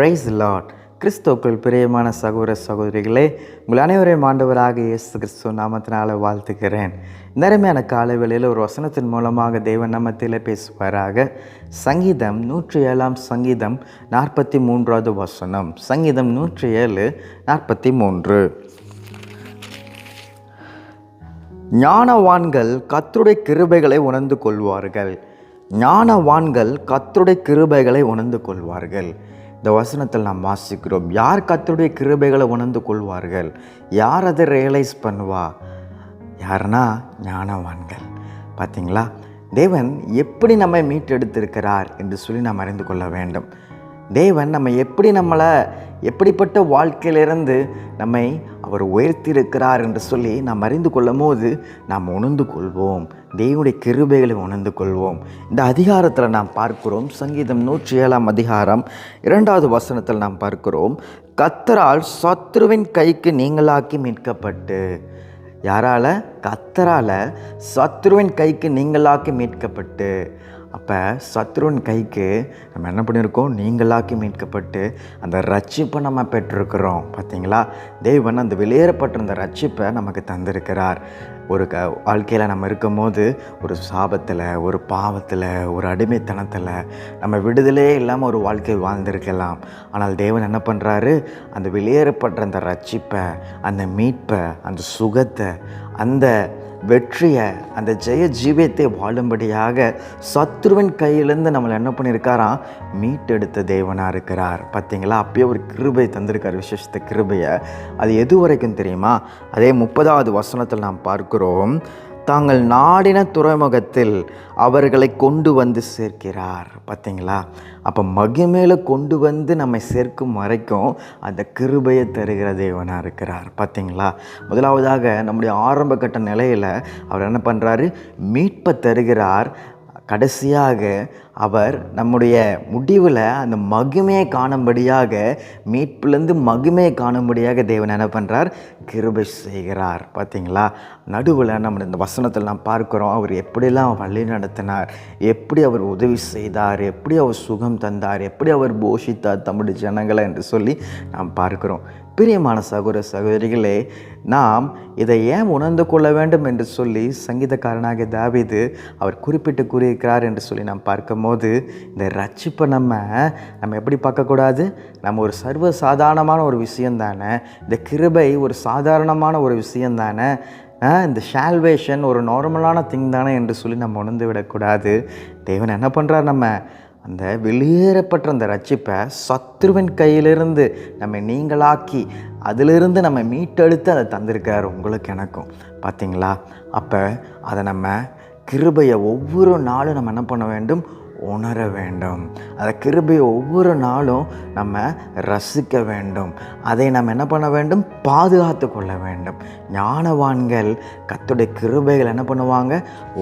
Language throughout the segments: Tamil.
Price Lord. கிறிஸ்துவுக்குள் பிரியமான சகோதர சகோதரிகளே, உங்கள் அனைவரையும் ஆண்டவராக இயேசு கிறிஸ்துவ நாமத்தினால வாழ்த்துக்கிறேன். இந்த அருமையான காலை வேளையில் ஒரு வசனத்தின் மூலமாக தேவன் நம்மத்திலே பேசுவாராக. சங்கீதம் 107 சங்கீதம் 43வது வசனம். சங்கீதம் 107 43. ஞானவான்கள் கர்த்தருடைய கிருபைகளை உணர்ந்து கொள்வார்கள். ஞானவான்கள் கர்த்தருடைய கிருபைகளை உணர்ந்து கொள்வார்கள். இந்த வசனத்தில் நாம் வாசிக்கிறோம். யார் கர்த்தருடைய கிருபைகளை உணர்ந்து கொள்வார்கள்? யார் அதை ரியலைஸ் பண்ணுவா? யாருன்னா ஞானவான்கள். பார்த்தீங்களா, தேவன் எப்படி நம்மை மீட்டெடுத்திருக்கிறார் என்று சொல்லி நாம் அறிந்து கொள்ள வேண்டும். தேவன் நம்மளை எப்படிப்பட்ட வாழ்க்கையிலிருந்து நம்மை அவர் உயர்த்தியிருக்கிறார் என்று சொல்லி நாம் அறிந்து கொள்ளும் போது நாம் உணர்ந்து கொள்வோம். தேவனுடைய கிருபைகளை உணர்ந்து கொள்வோம். இந்த அதிகாரத்தில் நாம் பார்க்கிறோம். சங்கீதம் 107 அதிகாரம் 2வது வசனத்தில் நாம் பார்க்கிறோம். கர்த்தரால் சத்துருவின் கைக்கு நீங்களாக்கி மீட்கப்பட்டு. யாரால? கர்த்தரால் சத்துருவின் கைக்கு நீங்களாக்கி மீட்கப்பட்டு. அப்போ சத்ருவின் கைக்கு நம்ம என்ன பண்ணியிருக்கோம்? நீங்களாக்கி மீட்கப்பட்டு அந்த ரட்சிப்பை நம்ம பெற்றிருக்கிறோம். பார்த்தீங்களா, தேவன் அந்த வெளியேறப்பட்ட அந்த ரட்சிப்பை நமக்கு தந்திருக்கிறார். ஒரு வாழ்க்கையில் நம்ம இருக்கும் போது ஒரு சாபத்தில், ஒரு பாவத்தில், ஒரு அடிமைத்தனத்தில் நம்ம விடுதலையே இல்லாமல் ஒரு வாழ்க்கை வாழ்ந்திருக்கலாம். ஆனால் தேவன் என்ன பண்ணுறாரு? அந்த வெளியேறப்பட்ட அந்த ரட்சிப்பை, அந்த மீட்பை, அந்த சுகத்தை, அந்த வெற்றியை, அந்த ஜெய ஜீவியத்தை வாழும்படியாக சத்ருவின் கையிலேருந்து நம்மளை என்ன பண்ணியிருக்காராம்? மீட்டெடுத்த தேவனாக இருக்கிறார். பார்த்தீங்களா, அப்பயே ஒரு கிருபை தந்திருக்கார், விசேஷத்த கிருபையை. அது எது வரைக்கும் தெரியுமா? அதே 30வது வசனத்தில் நாம் பார்க்கிறோம். தாங்கள் நாடின துறைமுகத்தில் அவர்களை கொண்டு வந்து சேர்க்கிறார். பார்த்தீங்களா, அப்போ மகிமையில கொண்டு வந்து நம்மை சேர்க்கும் வரைக்கும் அந்த கிருபையை தருகிற தேவனாக இருக்கிறார். பார்த்தீங்களா, முதலாவதாக நம்முடைய ஆரம்ப கட்ட நிலையில் அவர் என்ன பண்ணுறாரு? மீட்பை தருகிறார். கடைசியாக அவர் நம்முடைய முடிவில் அந்த மகிமையை காணும்படியாக, மீட்பிலேருந்து மகிமையை காணும்படியாக தேவன் என்ன பண்ணுறார்? கிருபை செய்கிறார். பார்த்தீங்களா, நடுவில் நம்ம இந்த வசனத்தில் நாம் பார்க்குறோம். அவர் எப்படிலாம் வழி நடத்தினார், எப்படி அவர் உதவி செய்தார், எப்படி அவர் சுகம் தந்தார், எப்படி அவர் போஷித்தார் தம்முடைய ஜனங்களை என்று சொல்லி நாம் பார்க்கிறோம். பிரியமான சகோதர சகோதரிகளே, நாம் இதை ஏன் உணர்ந்து கொள்ள வேண்டும் என்று சொல்லி சங்கீதக்காரனாகிய தாவீது அவர் குறிப்பிட்டு கூறியிருக்கிறார் என்று சொல்லி நாம் பார்க்கும்போது, இந்த ரட்சிப்பை நம்ம எப்படி பார்க்கக்கூடாது? நம்ம ஒரு சர்வ சாதாரணமான ஒரு விஷயம் தானே. இந்த கிருபை ஒரு சாதாரணமான ஒரு விஷயம் தானே. இந்த சால்வேஷன் ஒரு நார்மலான திங் தானே என்று சொல்லி நம்ம உணர்ந்து விடக்கூடாது. தேவன் என்ன பண்ணுறார்? நம்ம அந்த வெளியேறப்பட்ட அந்த ரட்சிப்பை சத்ருவின் கையிலிருந்து நம்ம நீங்களாக்கி, அதிலிருந்து நம்ம மீட்டெடுத்து அதை தந்திருக்கார் உங்களுக்கு, எனக்கும். பார்த்தீங்களா, அப்போ அதை நம்ம கிருபையை ஒவ்வொரு நாளும் நம்ம என்ன பண்ண வேண்டும்? உணர வேண்டும். அதை கிருபையை ஒவ்வொரு நாளும் நம்ம ரசிக்க வேண்டும். அதை நம்ம என்ன பண்ண வேண்டும்? பாதுகாத்து கொள்ள வேண்டும். ஞானவான்கள் கர்த்தருடைய கிருபைகள் என்ன பண்ணுவாங்க?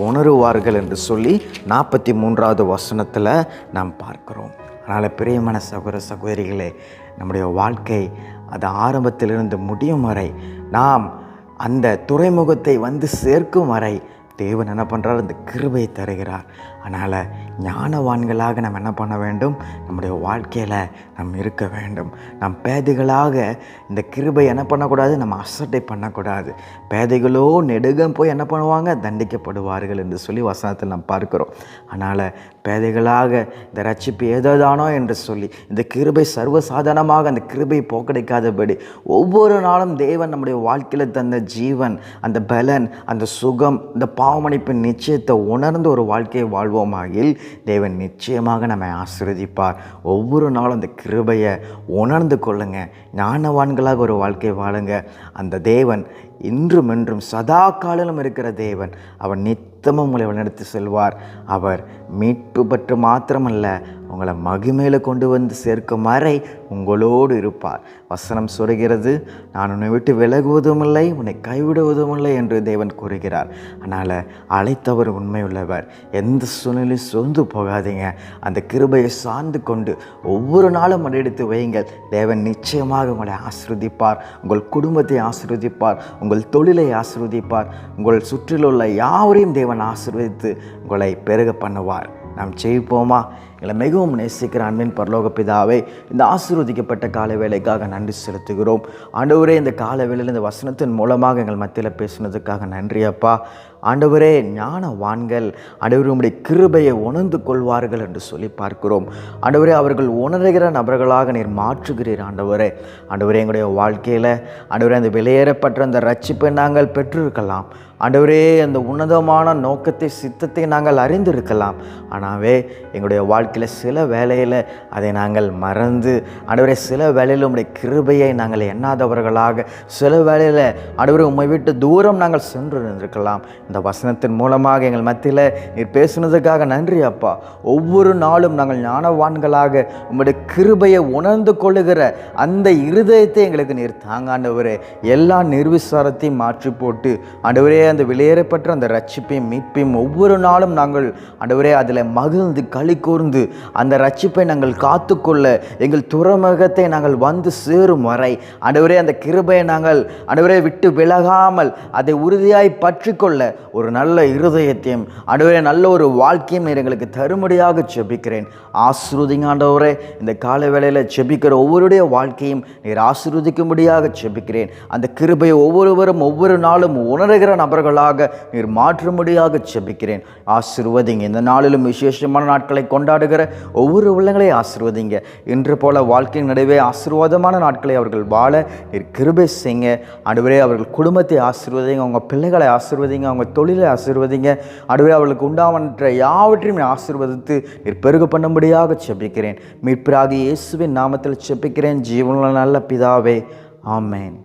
உணருவார்கள் என்று சொல்லி 43வது வசனத்தில் நாம் பார்க்கிறோம். அதனால் பிரியமான சகோதர சகோதரிகளே, நம்முடைய வாழ்க்கை அது ஆரம்பத்திலிருந்து முடியும் வரை, நாம் அந்த துறைமுகத்தை வந்து சேர்க்கும் வரை தேவன் என்ன பண்ணுறார்? அந்த கிருபையை தருகிறார். அதனால் ஞானவான்களாக நம்ம என்ன பண்ண வேண்டும்? நம்முடைய வாழ்க்கையில் நம்ம இருக்க வேண்டும். நம் பேதைகளாக இந்த கிருபை என்ன பண்ணக்கூடாது? நம்ம அசட்டை பண்ணக்கூடாது. பேதைகளோ நெடுகம் போய் என்ன பண்ணுவாங்க? தண்டிக்கப்படுவார்கள் என்று சொல்லி வசனத்தில் நாம் பார்க்கிறோம். அதனால் பேதைகளாக இந்த ரட்சிப்பு ஏதோதானோ என்று சொல்லி இந்த கிருபை சர்வசாதாரணமாக அந்த கிருபை போக்கடைக்காதபடி ஒவ்வொரு நாளும் தேவன் நம்முடைய வாழ்க்கையில் தந்த ஜீவன், அந்த பலன், அந்த சுகம், இந்த பாவமன்னிப்பின் நிச்சயத்தை உணர்ந்து ஒரு வாழ்க்கையை வாழ்வோமாகில் தேவன் நிச்சயமாக நம்மை ஆசீர்வதிப்பார். ஒவ்வொரு நாளும் அந்த கிருபையை உணர்ந்து கொள்ளுங்க. ஞானவான்களாக ஒரு வாழ்க்கை வாழுங்க. அந்த தேவன் இன்றும் என்றும் சதா காலம் இருக்கிற தேவன். அவர் நித்தமும் உங்களை வழிநடத்தி செல்வார். அவர் மீட்பு பற்று மாத்திரமல்ல, உங்களை மகிமையில் கொண்டு வந்து சேர்க்கும் வரை உங்களோடு இருப்பார். வசனம் சொல்கிறது, நான் உன்னை விட்டு விலகுவதும் இல்லை, உன்னை கைவிடுவதும் இல்லை என்று தேவன் கூறுகிறார். அதனால் அழைத்தவர் உண்மை உள்ளவர். எந்த சூழ்நிலையும் சோர்ந்து போகாதீங்க. அந்த கிருபையை சார்ந்து கொண்டு ஒவ்வொரு நாளும் அடியெடுத்து வையுங்கள். தேவன் நிச்சயமாக உங்களை ஆசீர்வதிப்பார். உங்கள் குடும்பத்தை ஆசீர்வதிப்பார். உங்கள் தொழிலை ஆசீர்வதிப்பார். உங்கள் சுற்றிலுள்ள யாவரையும் தேவன் ஆசீர்வதித்து உங்களை பெருக பண்ணுவார். நாம் ஜெயிப்போமா? எங்களை மிகவும் நேசிக்கிற அன்பின் பரலோக பிதாவே, இந்த ஆசீர்வதிக்கப்பட்ட காலை வேளைக்காக நன்றி செலுத்துகிறோம். ஆண்டவரே, இந்த காலை வேளையில் இந்த வசனத்தின் மூலமாக எங்கள் மத்தியில் பேசுனதுக்காக நன்றி அப்பா. ஆண்டவரே, ஞானவான்கள் ஆண்டவரே உம்முடைய கிருபையை உணர்ந்து கொள்வார்கள் என்று சொல்லி பார்க்கிறோம். ஆண்டவரே, அவர்கள் உணர்கிற நபர்களாக நீர் மாற்றுகிறீர். ஆண்டவரே எங்களுடைய வாழ்க்கையில் ஆண்டவரே அந்த வெளியேறப்பட்ட அந்த ரட்சிப்பை நாங்கள் பெற்றிருக்கலாம். ஆண்டவரே, அந்த உன்னதமான நோக்கத்தை சித்தத்தை நாங்கள் அறிந்திருக்கலாம். ஆனாவே எங்களுடைய வாழ்க்கையில் சில வேளையில் அதை நாங்கள் மறந்து ஆண்டவரே சில வேளையில் உம்முடைய கிருபையை நாங்கள் எண்ணாதவர்களாக சில வேளையில் ஆண்டவரே உம்மை விட்டு தூரம் நாங்கள் சென்று இருந்திருக்கலாம். இந்த வசனத்தின் மூலமாக எங்கள் மத்தியில் நீர் பேசுனதுக்காக நன்றி அப்பா. ஒவ்வொரு நாளும் நாங்கள் ஞானவான்களாக உம்முடைய கிருபையை உணர்ந்து கொள்ளுகிற அந்த இருதயத்தை எங்களுக்கு நீர் தாங்க ஆண்டவரே. எல்லா நிர்விசாரத்தையும் மாற்றி போட்டு ஆண்டவரே அந்த வெளியேறப்பட்ட அந்த ரட்சிப்பையும் மீட்பையும் ஒவ்வொரு நாளும் நாங்கள் ஆண்டவரே அதில் மகிழ்ந்து களி கூர்ந்து அந்த ரட்சிப்பை நாங்கள் காத்துக்கொள்ள எங்கள் துறைமுகத்தை நாங்கள் வந்து சேரும் வரை ஆண்டவரே அந்த கிருபையை நாங்கள் ஆண்டவரே விட்டு விலகாமல் அதை உறுதியாய் பற்றி கொள்ள ஒரு நல்ல இருதயத்தையும் ஆண்டவரே நல்ல ஒரு வாழ்க்கையும் நீர் எங்களுக்கு தரும்படியாக ஜெபிக்கிறேன். ஆசீர்வதிங்க ஆண்டவரே. இந்த கால வேளையில் ஜெபிக்கிற ஒவ்வொருடைய வாழ்க்கையும் நீர் ஆசீர்வதிக்கும்படியாக ஜெபிக்கிறேன். அந்த கிருபையை ஒவ்வொருவரும் ஒவ்வொரு நாளும் உணர்கிற நபர்களாக நீர் மாற்றும்படியாக ஜெபிக்கிறேன். ஆசீர்வதிங்க. இந்த நாளிலும் விசேஷமான நாட்களை கொண்டாடுகிற ஒவ்வொரு உள்ளங்களையும் ஆசீர்வதிங்க. இன்று போல வாழ்க்கையின் நடுவே ஆசீர்வாதமான நாட்களை அவர்கள் வாழ நீர் கிருபை செய்யுங்க. ஆண்டவரே, அவர்கள் குடும்பத்தை ஆசீர்வதிங்க, அவங்க பிள்ளைகளை ஆசீர்வதிங்க, அவங்க தொழிலை ஆசீர்வதிங்க. ஆண்டவரே, அவர்களுக்கு உண்டாவற்ற யாவற்றையும் ஆசீர்வதித்து நீர் பெருக பண்ணும்படியாக ஜெபிக்கிறேன். மீட்பராகிய இயேசுவின் நாமத்தில் ஜெபிக்கிறேன் ஜீவனுள்ள நல்ல பிதாவே. ஆமென்.